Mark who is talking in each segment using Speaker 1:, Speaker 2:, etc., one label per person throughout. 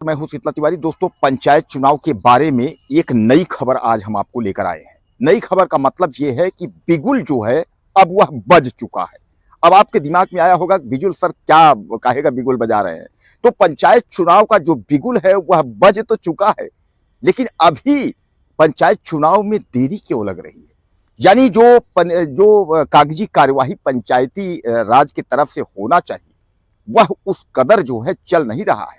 Speaker 1: मैं हूं शीतला तिवारी। दोस्तों, पंचायत चुनाव के बारे में एक नई खबर आज हम आपको लेकर आए हैं। नई खबर का मतलब यह है कि बिगुल जो है अब वह बज चुका है। अब आपके दिमाग में आया होगा बिगुल सर क्या कहेगा, बिगुल बजा रहे हैं। तो पंचायत चुनाव का जो बिगुल है वह बज तो चुका है, लेकिन अभी पंचायत चुनाव में देरी क्यों लग रही है? यानी जो कागजी कार्यवाही पंचायती राज की तरफ से होना चाहिए वह उस कदर जो है चल नहीं रहा है।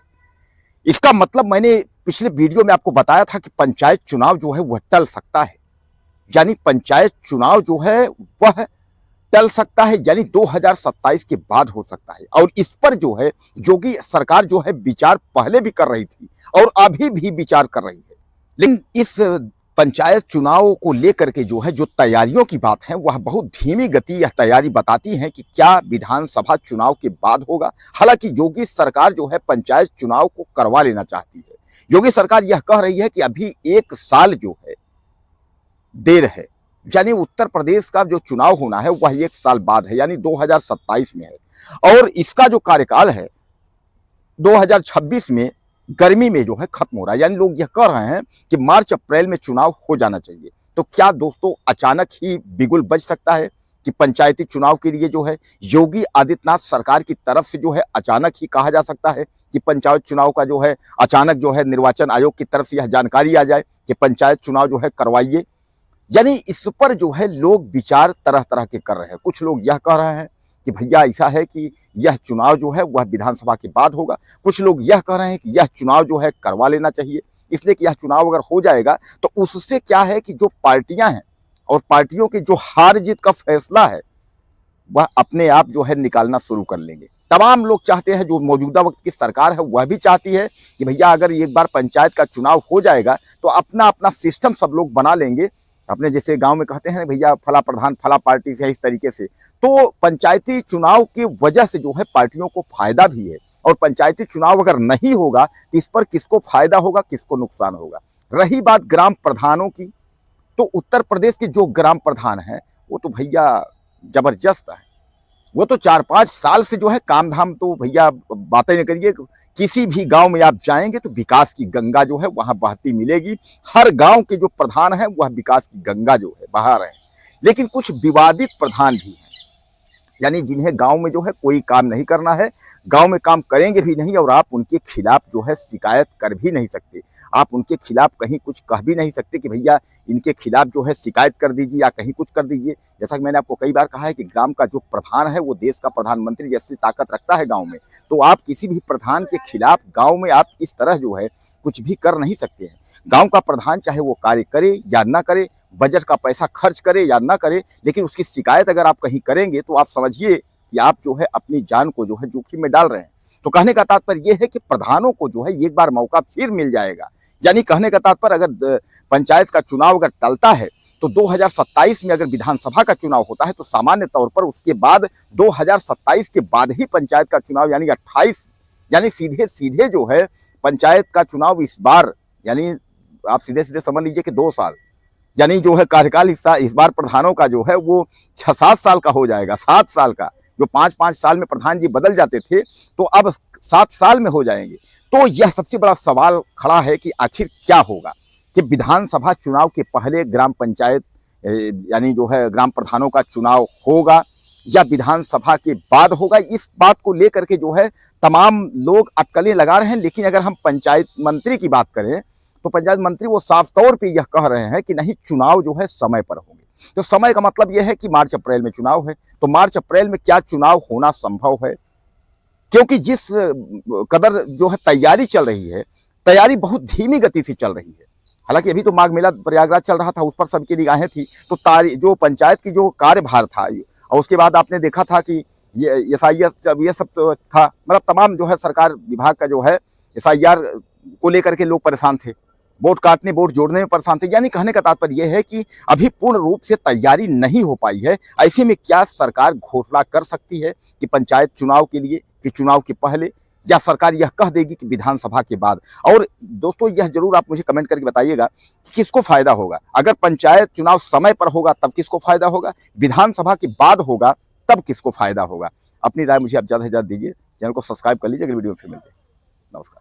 Speaker 1: इसका मतलब मैंने पिछले वीडियो में आपको बताया था कि पंचायत चुनाव जो है वह टल सकता है। यानी पंचायत चुनाव जो है वह टल सकता है, यानी 2027 के बाद हो सकता है। और इस पर जो है योगी सरकार जो है विचार पहले भी कर रही थी और अभी भी विचार कर रही है। लेकिन इस पंचायत चुनाव को लेकर के जो तैयारियों की बात है वह बहुत धीमी गति यह तैयारी बताती है कि क्या विधानसभा चुनाव के बाद होगा। हालांकि योगी सरकार जो है पंचायत चुनाव को करवा लेना चाहती है। योगी सरकार यह कह रही है कि अभी 1 साल जो है देर है, यानी उत्तर प्रदेश का जो चुनाव होना है वह 1 साल बाद है, यानी 2027 में है। और इसका जो कार्यकाल है 2026 में गर्मी में जो है खत्म हो रहा है। यानी लोग यह कह रहे हैं कि मार्च अप्रैल में चुनाव हो जाना चाहिए। तो क्या दोस्तों अचानक ही बिगुल बज सकता है कि पंचायती चुनाव के लिए जो है योगी आदित्यनाथ सरकार की तरफ से जो है अचानक ही कहा जा सकता है कि पंचायत चुनाव का जो है अचानक जो है निर्वाचन आयोग की तरफ से यह जानकारी आ जाए कि पंचायत चुनाव जो है करवाइए। यानी इस पर जो है लोग विचार तरह तरह के कर रहे हैं। कुछ लोग यह कह रहे हैं कि भैया ऐसा है कि यह चुनाव जो है वह विधानसभा के बाद होगा। कुछ लोग यह कह रहे हैं कि यह चुनाव जो है करवा लेना चाहिए, इसलिए कि यह चुनाव अगर हो जाएगा तो उससे क्या है कि जो पार्टियां हैं और पार्टियों की जो हार जीत का फैसला है वह अपने आप जो है निकालना शुरू कर लेंगे। तमाम लोग चाहते हैं, जो मौजूदा वक्त की सरकार है वह भी चाहती है कि भैया अगर एक बार पंचायत का चुनाव हो जाएगा तो अपना अपना सिस्टम सब लोग बना लेंगे। अपने जैसे गांव में कहते हैं भैया फला प्रधान फला पार्टी से, इस तरीके से। तो पंचायती चुनाव की वजह से जो है पार्टियों को फायदा भी है। और पंचायती चुनाव अगर नहीं होगा तो इस पर किसको फायदा होगा, किसको नुकसान होगा। रही बात ग्राम प्रधानों की, तो उत्तर प्रदेश के जो ग्राम प्रधान हैं वो तो भैया जबरदस्त है। वो तो 4-5 साल से जो है काम धाम, तो भैया बातें नहीं करिए। किसी भी गांव में आप जाएंगे तो विकास की गंगा जो है वहां बहती मिलेगी। हर गांव के जो प्रधान है वह विकास की गंगा जो है बहा रहे हैं। लेकिन कुछ विवादित प्रधान भी हैं, यानी जिन्हें गांव में जो है कोई काम नहीं करना है, गांव में काम करेंगे भी नहीं, और आप उनके खिलाफ जो है शिकायत कर भी नहीं सकते। आप उनके खिलाफ कहीं कुछ कह भी नहीं सकते कि भैया इनके खिलाफ जो है शिकायत कर दीजिए या कहीं कुछ कर दीजिए। जैसा कि मैंने आपको कई बार कहा है कि ग्राम का जो प्रधान है वो देश का प्रधानमंत्री जैसी ताकत रखता है गांव में। तो आप किसी भी प्रधान के खिलाफ गांव में आप इस तरह जो है कुछ भी कर नहीं सकते हैं। गांव का प्रधान चाहे वो कार्य करे या ना करे, बजट का पैसा खर्च करे या ना करे, लेकिन उसकी शिकायत अगर आप कहीं करेंगे तो आप समझिए कि आप जो है अपनी जान को जो है जोखिम में डाल रहे हैं। तो कहने का तात्पर्य यह है कि प्रधानों को जो है एक बार मौका फिर मिल जाएगा। यानी कहने का तात्पर्य अगर पंचायत का चुनाव अगर टलता है तो 2027 में अगर विधानसभा का चुनाव होता है तो सामान्य तौर पर उसके बाद 2027 के बाद ही पंचायत का चुनाव यानी 28, यानी सीधे सीधे जो है पंचायत का चुनाव इस बार, यानी आप सीधे सीधे समझ लीजिए कि 2 साल, यानी जो है कार्यकाल इस बार प्रधानों का जो है वो 6-7 साल का हो जाएगा। 7 साल का, जो 5-5 साल में प्रधान जी बदल जाते थे तो अब 7 साल में हो जाएंगे। तो यह सबसे बड़ा सवाल खड़ा है कि आखिर क्या होगा, कि विधानसभा चुनाव के पहले ग्राम पंचायत यानी जो है ग्राम प्रधानों का चुनाव होगा या विधानसभा के बाद होगा। इस बात को लेकर के जो है तमाम लोग अटकलें लगा रहे हैं। लेकिन अगर हम पंचायत मंत्री की बात करें तो पंचायत मंत्री वो साफ तौर पे यह कह रहे हैं कि नहीं, चुनाव जो है समय पर होंगे। तो समय का मतलब यह है कि मार्च अप्रैल में चुनाव है, तो मार्च अप्रैल में क्या चुनाव होना संभव है? क्योंकि जिस कदर जो है तैयारी चल रही है, तैयारी बहुत धीमी गति से चल रही है। हालांकि अभी तो माघ मेला प्रयागराज चल रहा था, उस पर सबकी निगाहें थी। तो जो पंचायत की जो कार्यभार था, और उसके बाद आपने देखा था कि ये SIS ये सब तो था, मतलब तमाम जो है सरकार विभाग का जो है SIR को लेकर के लोग परेशान थे, वोट काटने वोट जोड़ने में परेशान थे। यानी कहने का तात्पर्य यह है कि अभी पूर्ण रूप से तैयारी नहीं हो पाई है। ऐसे में क्या सरकार घोषणा कर सकती है कि पंचायत चुनाव के लिए, कि चुनाव के पहले, या सरकार यह कह देगी कि विधानसभा के बाद? और दोस्तों यह जरूर आप मुझे कमेंट करके बताइएगा कि किसको फायदा होगा। अगर पंचायत चुनाव समय पर होगा तब किसको फायदा होगा, विधानसभा के बाद होगा तब किसको फायदा होगा? अपनी राय मुझे आप ज्यादा से ज्यादा दीजिए। चैनल को सब्सक्राइब कर लीजिए। अगली वीडियो में फिर मिलते हैं। नमस्कार।